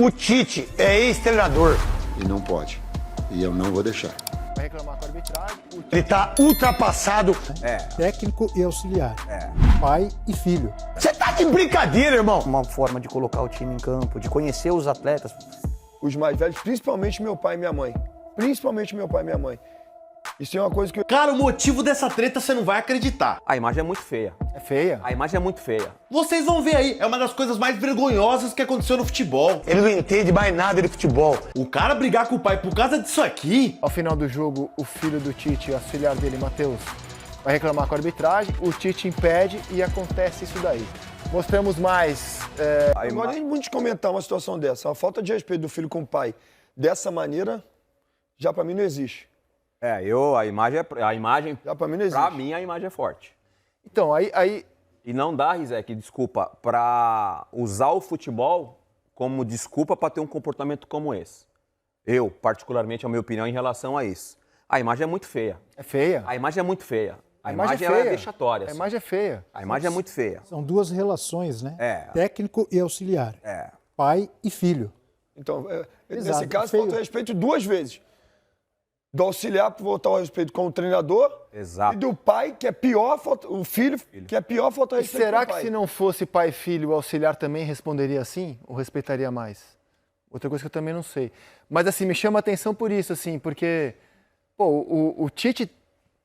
O Tite é ex-treinador. E não pode. E eu não vou deixar. Vai reclamar com a arbitragem. Ele tá ultrapassado. Técnico e auxiliar. Pai e filho. Você tá de brincadeira, irmão. Uma forma de colocar o time em campo, de conhecer os atletas. Os mais velhos, principalmente meu pai e minha mãe. Principalmente meu pai e minha mãe. Isso é uma coisa que eu... Cara, o motivo dessa treta você não vai acreditar. A imagem é muito feia. É feia. A imagem é muito feia. Vocês vão ver aí, é uma das coisas mais vergonhosas que aconteceu no futebol. Ele não entende mais nada de futebol. O cara brigar com o pai por causa disso aqui. Ao final do jogo, o filho do Tite, o auxiliar dele, Matheus, vai reclamar com a arbitragem, o Tite impede e acontece isso daí. Mostramos mais... Agora nem muito de comentar uma situação dessa. A falta de respeito do filho com o pai dessa maneira, já pra mim não existe. A imagem, Já pra mim não existe. pra mim, a imagem é forte. Então, aí E não dá, Rizek, desculpa, pra usar o futebol como desculpa pra ter um comportamento como esse. Eu, particularmente, a minha opinião em relação a isso. A imagem é muito feia. é feia. A imagem é muito feia. A imagem é ela é feia. vexatória. A assim. imagem é feia. A imagem é muito feia. São duas relações, né? Técnico e auxiliar. Pai e filho. Então, nesse Exato, caso, feio. falta respeito duas vezes. Do auxiliar por voltar ao respeito com o treinador. Exato. E do pai, que é pior, o filho, que é pior, falta E respeito será com o que pai. se não fosse pai e filho, o auxiliar também responderia assim? Ou respeitaria mais? Outra coisa que eu também não sei. Mas assim, me chama a atenção por isso, assim, porque o Tite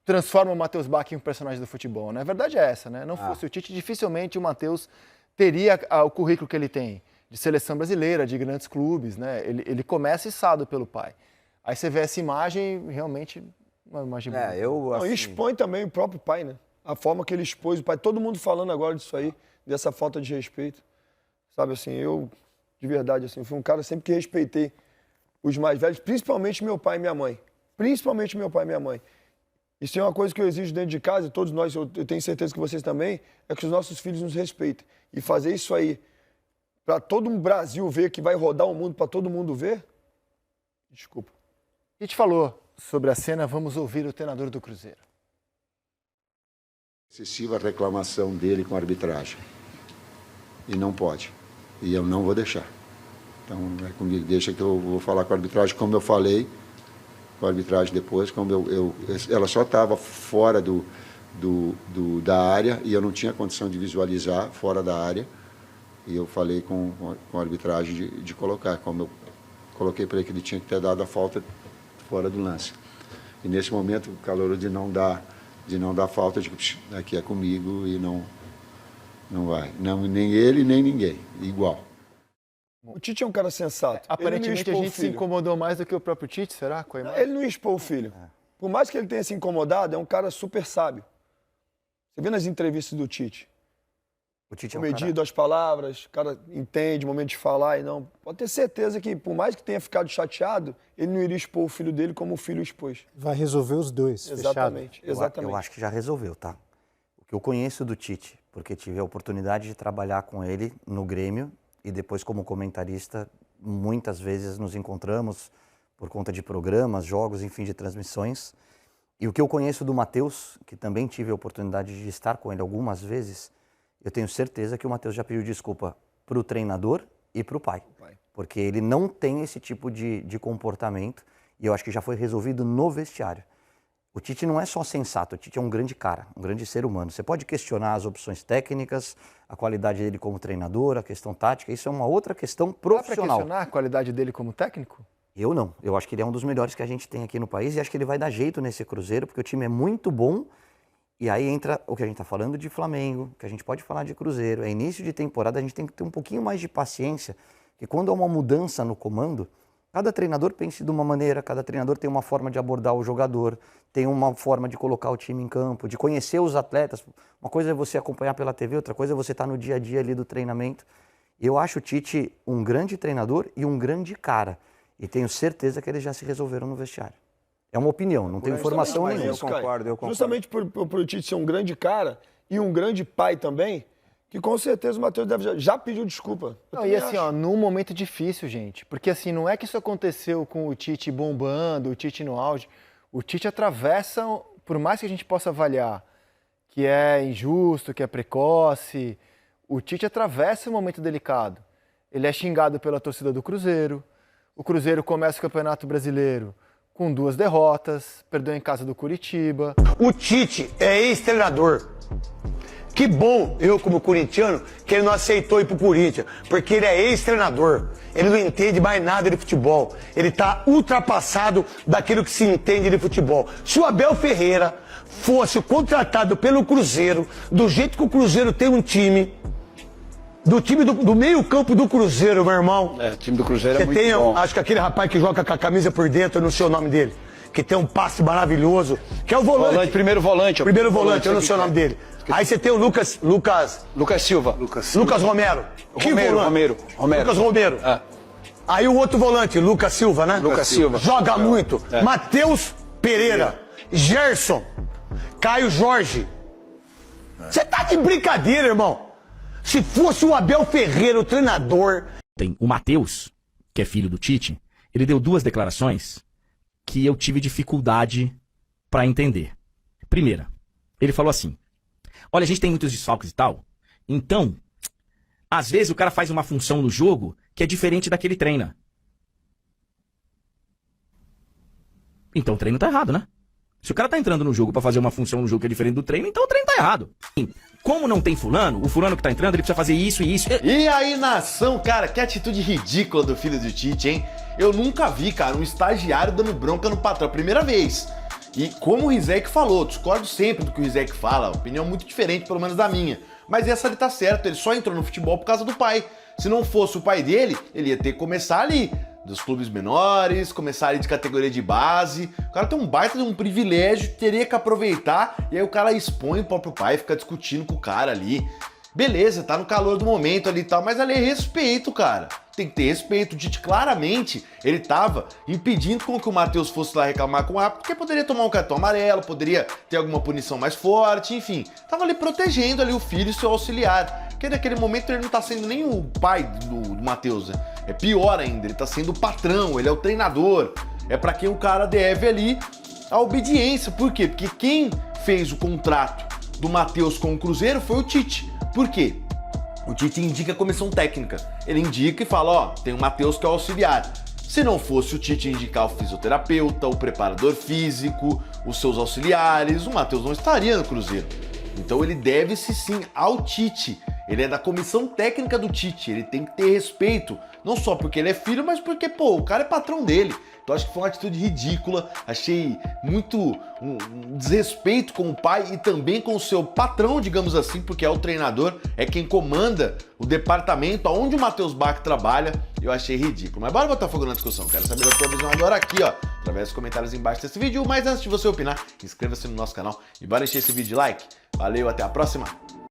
transforma o Matheus Bach em um personagem do futebol, né? A verdade é essa, né? Não fosse o Tite, dificilmente o Matheus teria o currículo que ele tem de seleção brasileira, de grandes clubes, né? Ele começa içado pelo pai. Aí você vê essa imagem, realmente, uma imagem bonita. Não, e expõe também o próprio pai, né? A forma que ele expôs o pai. Todo mundo falando agora disso aí, dessa falta de respeito. Sabe assim, eu, de verdade, assim, fui um cara sempre que respeitei os mais velhos, principalmente meu pai e minha mãe. Principalmente meu pai e minha mãe. Isso é uma coisa que eu exijo dentro de casa, e todos nós, eu tenho certeza que vocês também, é que os nossos filhos nos respeitem. E fazer isso aí para todo o Brasil ver, que vai rodar o mundo para todo mundo ver, desculpa. A gente falou sobre a cena, vamos ouvir o treinador do Cruzeiro. Excessiva reclamação dele com a arbitragem. E não pode. E eu não vou deixar. Então, é comigo, deixa que eu vou falar com a arbitragem, como eu falei, com a arbitragem depois, como ela só estava fora da área e eu não tinha condição de visualizar fora da área. E eu falei com a arbitragem de colocar, como eu coloquei para ele que ele tinha que ter dado a falta fora do lance. E nesse momento, o calor de não dar falta, de aqui é comigo e não vai. Não, nem ele, nem ninguém. Igual. O Tite é um cara sensato. Aparentemente a gente se incomodou mais do que o próprio Tite, será? Com a imagem? Ele não expôs o filho. Por mais que ele tenha se incomodado, é um cara super sábio. Você vê nas entrevistas do Tite. O Tite é um Medido as palavras, o cara entende o momento de falar e não. Pode ter certeza que, por mais que tenha ficado chateado, ele não iria expor o filho dele como o filho expôs. Vai resolver os dois. Exatamente. Eu Exatamente. acho que já resolveu, tá? O que eu conheço do Tite, porque tive a oportunidade de trabalhar com ele no Grêmio e depois como comentarista, muitas vezes nos encontramos por conta de programas, jogos, enfim, de transmissões. E o que eu conheço do Matheus, que também tive a oportunidade de estar com ele algumas vezes, eu tenho certeza que o Matheus já pediu desculpa para o treinador e para o pai. Porque ele não tem esse tipo de comportamento e eu acho que já foi resolvido no vestiário. O Tite não é só sensato, o Tite é um grande cara, um grande ser humano. Você pode questionar as opções técnicas, a qualidade dele como treinador, a questão tática, isso é uma outra questão profissional. Dá para questionar a qualidade dele como técnico? Eu não, eu acho que ele é um dos melhores que a gente tem aqui no país e acho que ele vai dar jeito nesse Cruzeiro, porque o time é muito bom. E aí entra o que a gente está falando de Flamengo, que a gente pode falar de Cruzeiro. É início de temporada, a gente tem que ter um pouquinho mais de paciência, que quando há uma mudança no comando, cada treinador pense de uma maneira, cada treinador tem uma forma de abordar o jogador, tem uma forma de colocar o time em campo, de conhecer os atletas. Uma coisa é você acompanhar pela TV, outra coisa é você estar no dia a dia ali do treinamento. Eu acho o Tite um grande treinador e um grande cara. E tenho certeza que eles já se resolveram no vestiário. É uma opinião, não tenho informação nenhuma. Eu concordo. Justamente por o Tite ser um grande cara e um grande pai também, que com certeza o Matheus já pediu desculpa. Não, e assim, num momento difícil, gente. Porque assim, não é que isso aconteceu com o Tite bombando, o Tite no auge. O Tite atravessa, por mais que a gente possa avaliar que é injusto, que é precoce, o Tite atravessa um momento delicado. ele é xingado pela torcida do Cruzeiro. O Cruzeiro começa o Campeonato Brasileiro com 2 derrotas, perdeu em casa do Curitiba. O Tite é ex-treinador. Que bom, eu como corintiano, que ele não aceitou ir pro Corinthians, porque ele é ex-treinador. Ele não entende mais nada de futebol. Ele tá ultrapassado daquilo que se entende de futebol. Se o Abel Ferreira fosse contratado pelo Cruzeiro, do jeito que o Cruzeiro tem um time, do time do meio campo do Cruzeiro, meu irmão. O time do Cruzeiro é Você muito tem, bom. acho que aquele rapaz que joga com a camisa por dentro, eu não sei o nome dele, que tem um passe maravilhoso, que é o volante. Primeiro volante. Primeiro volante, eu não sei o nome dele. Aí você tem o Lucas Silva. Lucas Romero. Que volante? Romero. Lucas Romero. É. Aí o outro volante, Lucas Silva, né? Lucas Silva. Joga muito. Matheus Pereira. Gerson. Caio Jorge. Você tá de brincadeira, irmão. Se fosse o Abel Ferreira, o treinador... Tem o Matheus, que é filho do Tite, ele deu 2 declarações que eu tive dificuldade para entender. Primeira, ele falou assim: olha, a gente tem muitos desfalques e tal, então, às vezes o cara faz uma função no jogo que é diferente da que ele treina. Então o treino tá errado, né? Se o cara tá entrando no jogo pra fazer uma função no jogo que é diferente do treino, então o treino tá errado. Como não tem fulano, o fulano que tá entrando, ele precisa fazer isso e isso. E aí, nação, cara, que atitude ridícula do filho do Tite, hein? Eu nunca vi, cara, um estagiário dando bronca no patrão, primeira vez. E como o Rizek falou, discordo sempre do que o Rizek fala, opinião muito diferente, pelo menos da minha. Mas essa ele tá certo, ele só entrou no futebol por causa do pai. Se não fosse o pai dele, ele ia ter que começar ali, dos clubes menores, começar ali de categoria de base. O cara tem um baita de um privilégio, teria que aproveitar, e aí o cara expõe o próprio pai, fica discutindo com o cara ali. Beleza, tá no calor do momento ali e tal, mas ali é respeito, cara. Tem que ter respeito. O Tite, claramente, ele tava impedindo com que o Matheus fosse lá reclamar com o árbitro, porque poderia tomar um cartão amarelo, poderia ter alguma punição mais forte, enfim. Tava ali protegendo ali o filho e seu auxiliar. Porque naquele momento ele não tá sendo nem o pai do Matheus, né? É pior ainda, ele tá sendo o patrão, ele é o treinador. É pra quem o cara deve ali a obediência. Por quê? Porque quem fez o contrato do Matheus com o Cruzeiro foi o Tite. Por quê? O Tite indica a comissão técnica. Ele indica e fala, ó, tem o Matheus que é o auxiliar. Se não fosse o Tite indicar o fisioterapeuta, o preparador físico, os seus auxiliares, o Matheus não estaria no Cruzeiro. Então ele deve-se sim ao Tite. Ele é da comissão técnica do Tite, ele tem que ter respeito. Não só porque ele é filho, mas porque, pô, o cara é patrão dele. Então acho que foi uma atitude ridícula, achei muito um desrespeito com o pai e também com o seu patrão, digamos assim, porque é o treinador, é quem comanda o departamento onde o Matheus Bach trabalha. Eu achei ridículo. Mas bora botar fogo na discussão, quero saber da tua visão agora aqui, ó, através dos comentários embaixo desse vídeo. Mas antes de você opinar, inscreva-se no nosso canal e bora encher esse vídeo de like. Valeu, até a próxima!